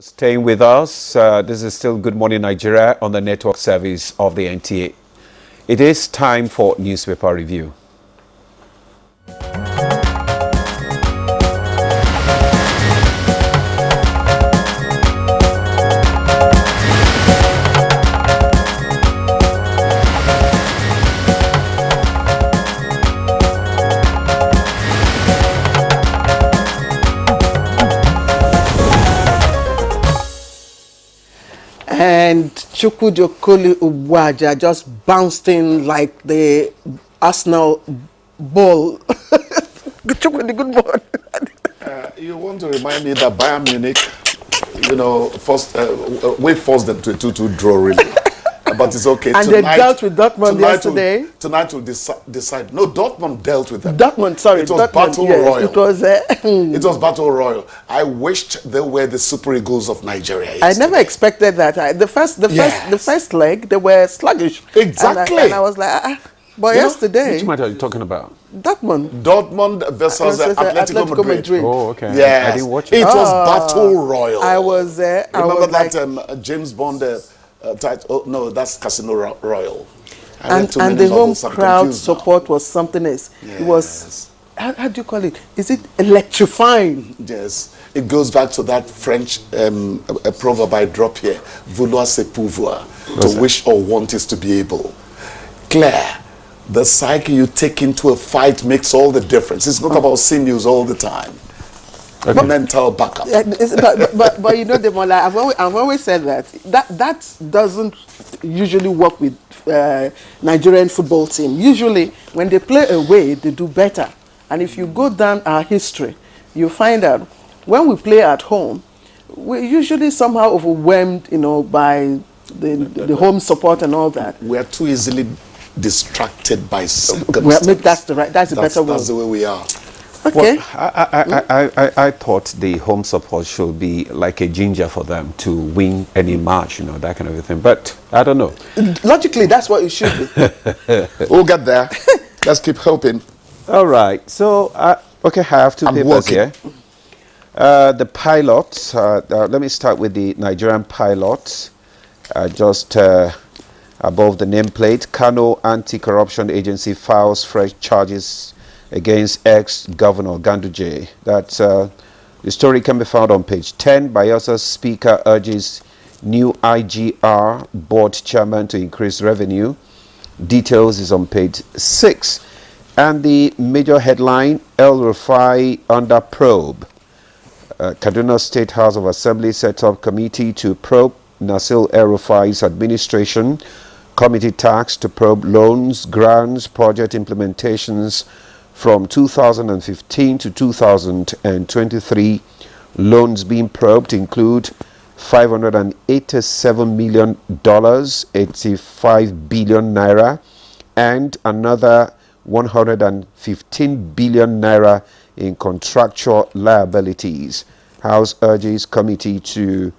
Staying with us, this is still Good Morning Nigeria on the network service of the NTA. It is time for newspaper review. And Chukwujokoli Ubuaja just bounced in like the Arsenal ball. Chukwudi, good morning. You want to remind me that Bayern Munich, we forced them to a 2-2 draw, really. But it's okay. And tonight, they dealt with Dortmund yesterday. Tonight will decide. No, Dortmund dealt with them. Dortmund, sorry. It was Dortmund, battle royal. It was, it was battle royal. I wished they were the Super Eagles of Nigeria yesterday. I never expected that. The first leg, they were sluggish. Exactly. And I was like, but yesterday. Which match are you talking about? Dortmund versus Atletico Madrid. Oh, okay. Yes. I didn't watch it. It was battle royal. I was there. Remember that James Bond title? Oh, no, that's Casino Royale. And the home crowd support was something else. Yes. It was, how do you call it? Is it electrifying? Yes. It goes back to that French proverb I drop here. Vouloir c'est pouvoir. To wish or want is to be able. Claire, the psyche you take into a fight makes all the difference. It's not about sinews all the time. Okay. Mental backup. But you know, Demola, I've always said that doesn't usually work with Nigerian football team. Usually, when they play away, they do better. And if you go down our history, you find out when we play at home, we're usually somehow overwhelmed, by the home support and all that. We're too easily distracted by circumstances. Well, that's the better word. That's the way we are. Okay. Well, I thought the home support should be like a ginger for them to win any match, that kind of a thing. But I don't know. Logically, that's what it should be. We'll get there. Let's keep hoping. All right. So, okay, I have two papers here. The pilots. Let me start with the Nigerian pilots. Just above the nameplate, Kano Anti-Corruption Agency files fresh charges against ex-governor Ganduje. That's the story can be found on page 10. Bayosa's speaker urges new IGR board chairman to increase revenue. Details is on page 6. And the major headline, El Rufai under probe. Kaduna State House of Assembly set up committee to probe Nasir El Rufai's administration. Committee tasked to probe loans, grants, project implementations from 2015 to 2023. Loans being probed include $587 million, 85 billion naira, and another 115 billion naira in contractual liabilities. House urges committee to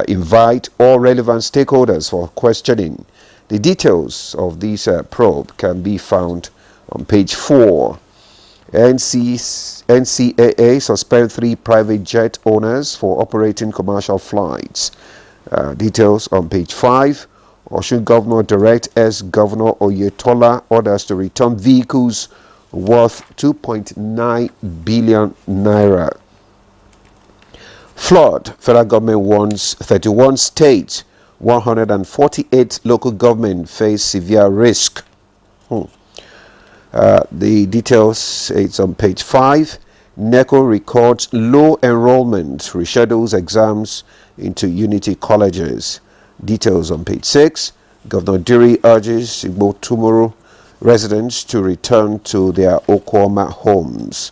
invite all relevant stakeholders for questioning. The details of this probe can be found on page 4. NCAA suspend 3 private jet owners for operating commercial flights. Details on page 5. Osun Governor direct ex-Governor Oyetola orders to return vehicles worth 2.9 billion naira. Flood. Federal government warns 31 states, 148 local government face severe risk. The details, it's on page 5. NECO records low enrollment, reschedules exams into Unity colleges. Details on page 6. Governor Diri urges Igbo Tumuru residents to return to their Okwama homes.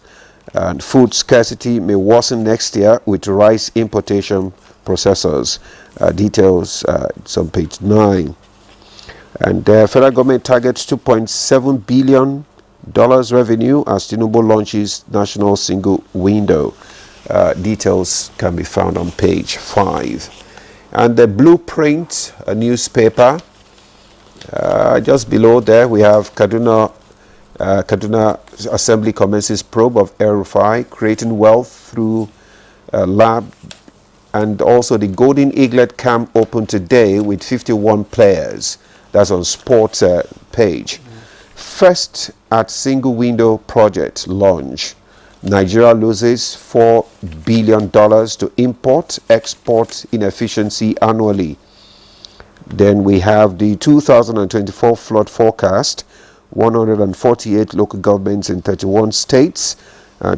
And food scarcity may worsen next year with rice importation processors. Details, it's on page 9. And federal government targets $2.7 billion revenue as Tinubu launches national single window. Details can be found on page 5. And the Blueprint, a newspaper, just below there we have Kaduna Assembly commences probe of El Rufai, creating wealth through lab And also the Golden Eaglet Camp opened today with 51 players. That's on sports page. First at single window project launch. Nigeria loses $4 billion to import-export inefficiency annually. Then we have the 2024 flood forecast. 148 local governments in 31 states.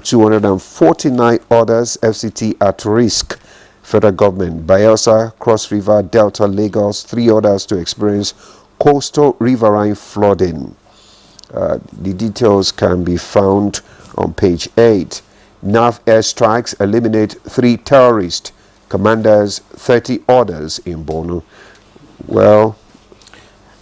249 others FCT at risk. Federal government, Bayelsa, Cross River, Delta, Lagos, 3 others to experience coastal riverine flooding. The details can be found on page 8. NAV airstrikes eliminate 3 terrorists. Commanders, 30 others in Borno. Well,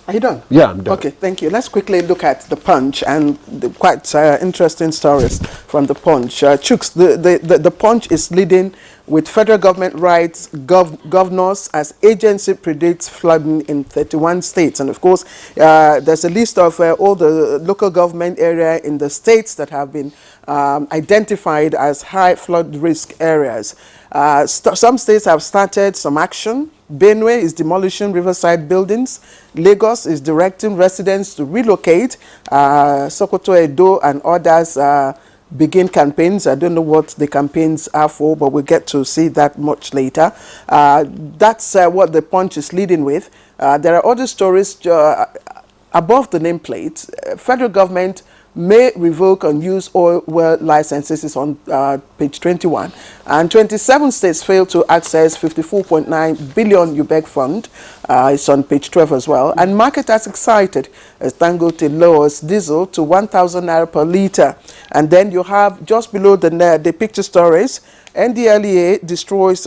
are you done? Yeah, I'm done. Okay, thank you. Let's quickly look at the Punch and the quite interesting stories from the Punch. Chooks, the Punch is leading with federal government writes governors as agency predicts flooding in 31 states. And of course, there's a list of all the local government area in the states that have been identified as high flood risk areas. Some states have started some action. Benue is demolishing riverside buildings. Lagos is directing residents to relocate. Sokoto, Edo, and others begin campaigns. I don't know what the campaigns are for, but we'll get to see that much later. That's what the Punch is leading with. There are other stories above the nameplate. Federal government may revoke unused oil well licenses is on page 21, and 27 states fail to access 54.9 billion UBEC fund. It's on page 12 as well. And marketers excited as Dangote lowers diesel to 1,000 naira per liter. And then you have just below the picture stories, NDLEA destroys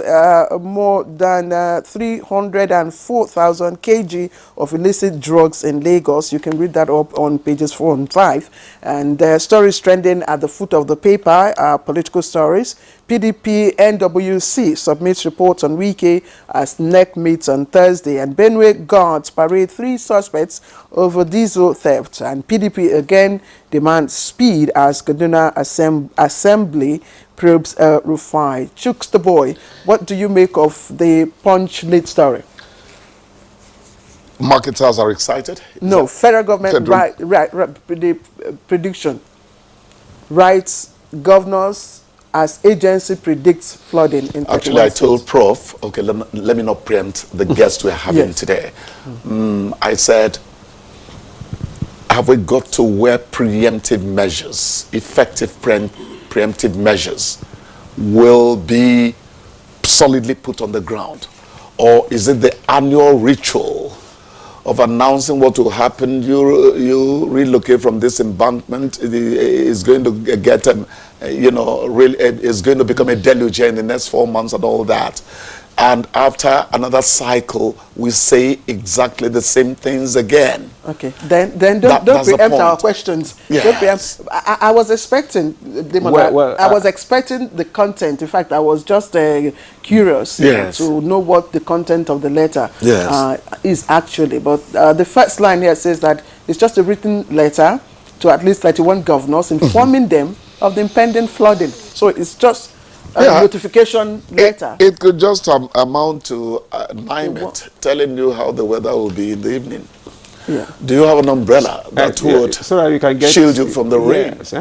more than 304,000 kg of illicit drugs in Lagos. You can read that up on pages 4 and 5. And stories trending at the foot of the paper, political stories. PDP NWC submits reports on Wike as NEC meets on Thursday. And Benue guards parade 3 suspects over diesel theft. And PDP again demands speed as Kaduna Assembly probes Rufai. Chooks the boy, what do you make of the Punch lead story? Marketers are excited? No, federal government the prediction. Writes governors as agency predicts flooding in Actually, I told Prof, okay, let me not preempt the guest we're having Yes. today. I said, have we got to where preemptive measures, effective preemptive measures, will be solidly put on the ground? Or is it the annual ritual of announcing what will happen? You relocate from this embankment, is going to get, is going to become a deluge in the next 4 months and all that. And after another cycle, we say exactly the same things again. Okay, then don't preempt our questions. Yes. Don't preempt. I was expecting, I was expecting the content. In fact, I was just curious to know what the content of the letter is actually. But the first line here says that it's just a written letter to at least 31 governors informing them of the impending flooding. So it's just a notification letter. It could just amount to NIMET telling you how the weather will be in the evening. Yeah. Do you have an umbrella that would so that you can shield you from the rain? Yes,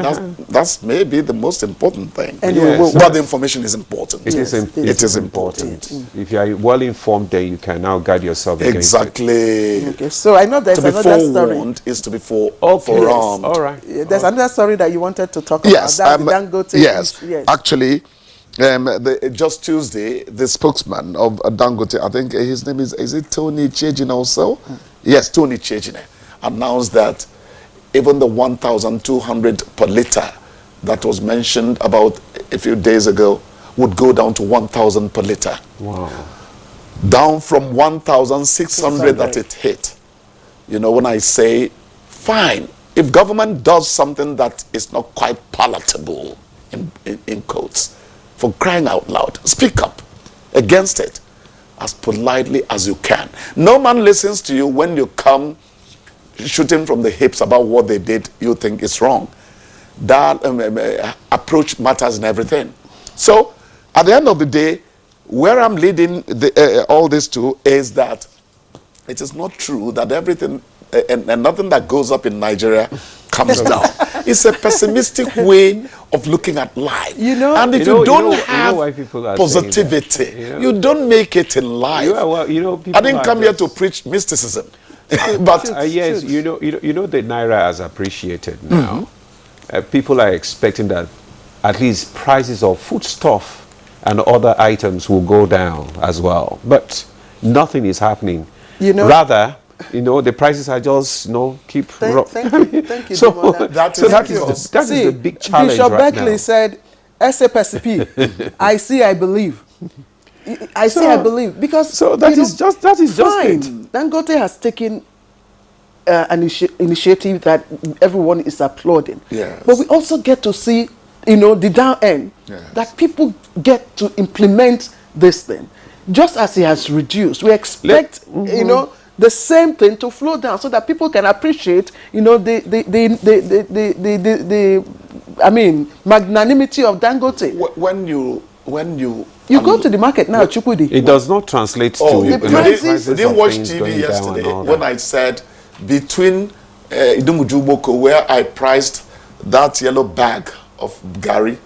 That's maybe the most important thing. Anyway, but the information is important. It is important. If you are well informed, then you can now guide yourself against Exactly. Okay, so I know there's To be another story. forewarned is to be forearmed. All right. There's another story that you wanted to talk Yes, about. That's the Dangote. yes. Actually, just Tuesday, the spokesman of Dangote, I think his name is it Tony Chejine also? Yes, Tony Chejine, announced that even the 1,200 per liter that was mentioned about a few days ago would go down to 1,000 per liter. Wow. Down from 1,600 that it hit. You know, when I say, fine, if government does something that is not quite palatable, in quotes, for crying out loud, speak up against it as politely as you can. No man listens to you when you come shooting from the hips about what they did you think is wrong. That approach matters in everything. So at the end of the day, where I'm leading all this to is that it is not true that everything and nothing that goes up in Nigeria comes down. It's a pessimistic way of looking at life. And if you don't have positivity, you don't make it in life. I didn't come here to preach mysticism. But yes, you know the naira has appreciated now. People are expecting that at least prices of foodstuff and other items will go down as well, but nothing is happening. Rather, the prices are just keep. Thank you. So that is the big challenge Bishop right Beckley now. said, "SAPSP, I see, I believe." I believe, because that is just fine. it. Dangote has taken an initiative that everyone is applauding. Yes. But we also get to see, the down end, that people get to implement this thing. Just as he has reduced, we expect, the same thing to flow down so that people can appreciate, the magnanimity of Dangote. When you go to the market now, Chukwudi. It does not translate to the prices. I didn't watch TV yesterday when I said between Idumujuboko, where I priced that yellow bag of Gary,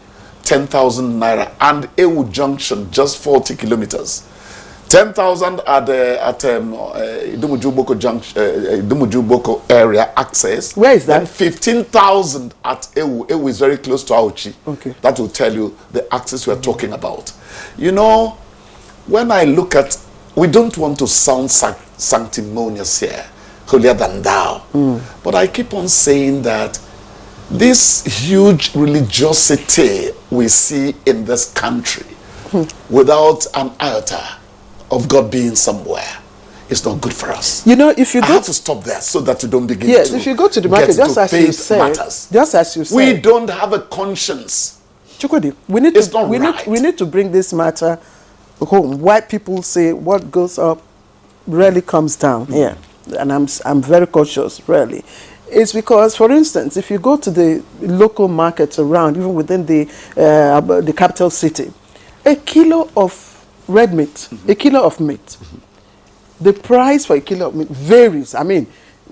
10,000 naira, and Ewu Junction, just 40 kilometers. 10,000 at Idumujuboko Junction, Idumujuboko area access. Where is that? Then 15,000 at Ewu. Ewu is very close to Auchi. Okay. That will tell you the access we're talking about. When I look at, we don't want to sound sanctimonious here, holier than thou. But I keep on saying that this huge religiosity we see in this country, without an iota of God being somewhere, it's not good for us. If you I go have to stop there so that you don't begin yes, to if you go to the market, just as you said, we don't have a conscience. Chukwudi, we need to bring this matter home. Why people say what goes up rarely comes down here, and I'm very cautious. Rarely, it's because, for instance, if you go to the local markets around, even within the capital city, a kilo of red meat, a kilo of meat, the price for a kilo of meat varies.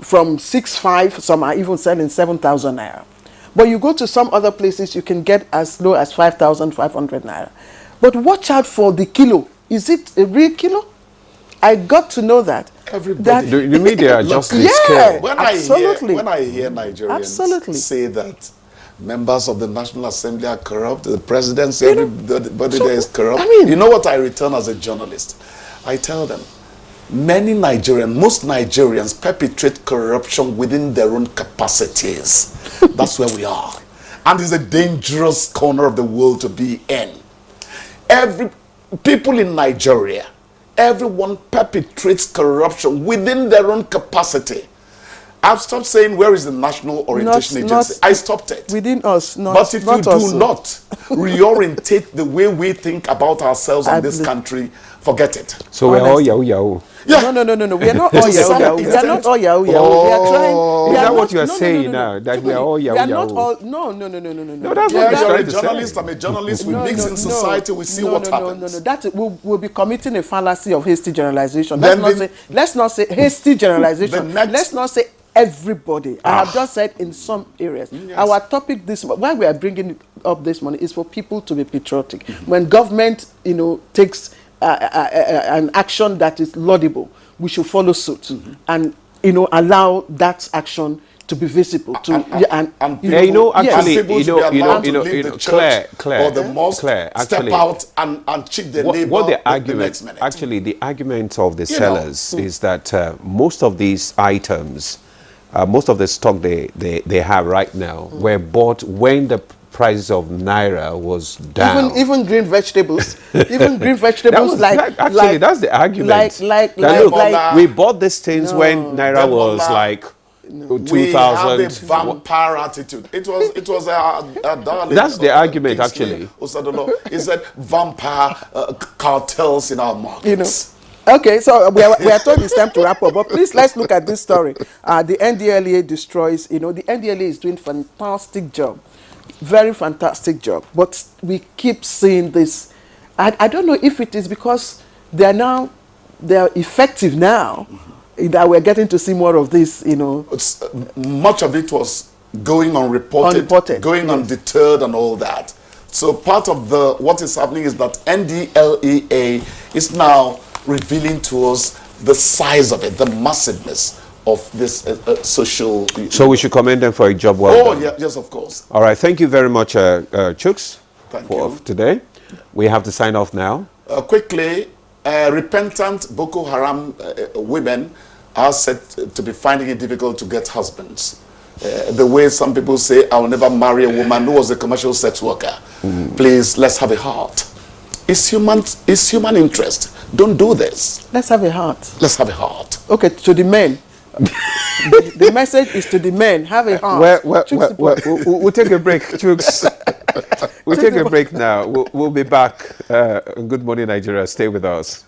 From 6,500, some are even selling 7,000 naira. But you go to some other places, you can get as low as 5,500 naira. But watch out for the kilo. Is it a real kilo? I got to know that. Everybody. You mean they are just Yeah, scared? When absolutely. I hear Nigerians say that members of the National Assembly are corrupt, the presidency, everybody there is corrupt. You know what I return as a journalist? I tell them, most Nigerians perpetrate corruption within their own capacities. That's where we are. And it's a dangerous corner of the world to be in. People in Nigeria, everyone perpetrates corruption within their own capacity. I've stopped saying, where is the National Orientation Agency? I stopped it. Within us, but if you do not reorientate the way we think about ourselves in this country, forget it. So we're all yahoo yahoo. Yeah. No. We are not all yahoo yahoo. We are not all yahoo yahoo. We are trying. Is that what you are saying now? That we are all yahoo yahoo? We are not all. No. No, that's what you're a to journalist. say. I'm a journalist. We mix in society. We see what happens. No. That we'll be committing a fallacy of hasty generalization. Let's not say hasty generalization. Let's not say everybody. I have just said in some areas. Yes. Our topic why we are bringing it up this morning is for people to be patriotic. When government, takes an action that is laudable, we should follow suit and allow that action to be visible. Claire, or the mosque step out and cheat their neighbor. What the argument of the sellers is that most of these items, most of the stock they have right now were bought when the price of naira was down. Even green vegetables, that's the argument. We bought these things when naira was like 2,000. We have a vampire attitude. It was a darling. That's the argument, actually. He said vampire cartels in our markets. Okay, so we are told it's time to wrap up, but please let's look at this story. The NDLA destroys, the NDLA is doing fantastic job, very fantastic job, but we keep seeing this I don't know if it is because they are effective now, that we're getting to see more of this, you know. Much of it was going unreported, going undeterred and all that. So part of what is happening is that NDLEA is now revealing to us the size of it, the massiveness of this social... So we should commend them for a job well done. Yeah, yes, of course. All right, thank you very much, Chooks, for today. We have to sign off now. Quickly, repentant Boko Haram women are said to be finding it difficult to get husbands. The way some people say, I'll never marry a woman who was a commercial sex worker. Please, let's have a heart. It's human interest. Don't do this. Let's have a heart. Let's have a heart. Okay, to the men. The message is to the men. Have a heart. We'll take a break, Chooks. We'll take a break now. We'll be back. Good Morning Nigeria. Stay with us.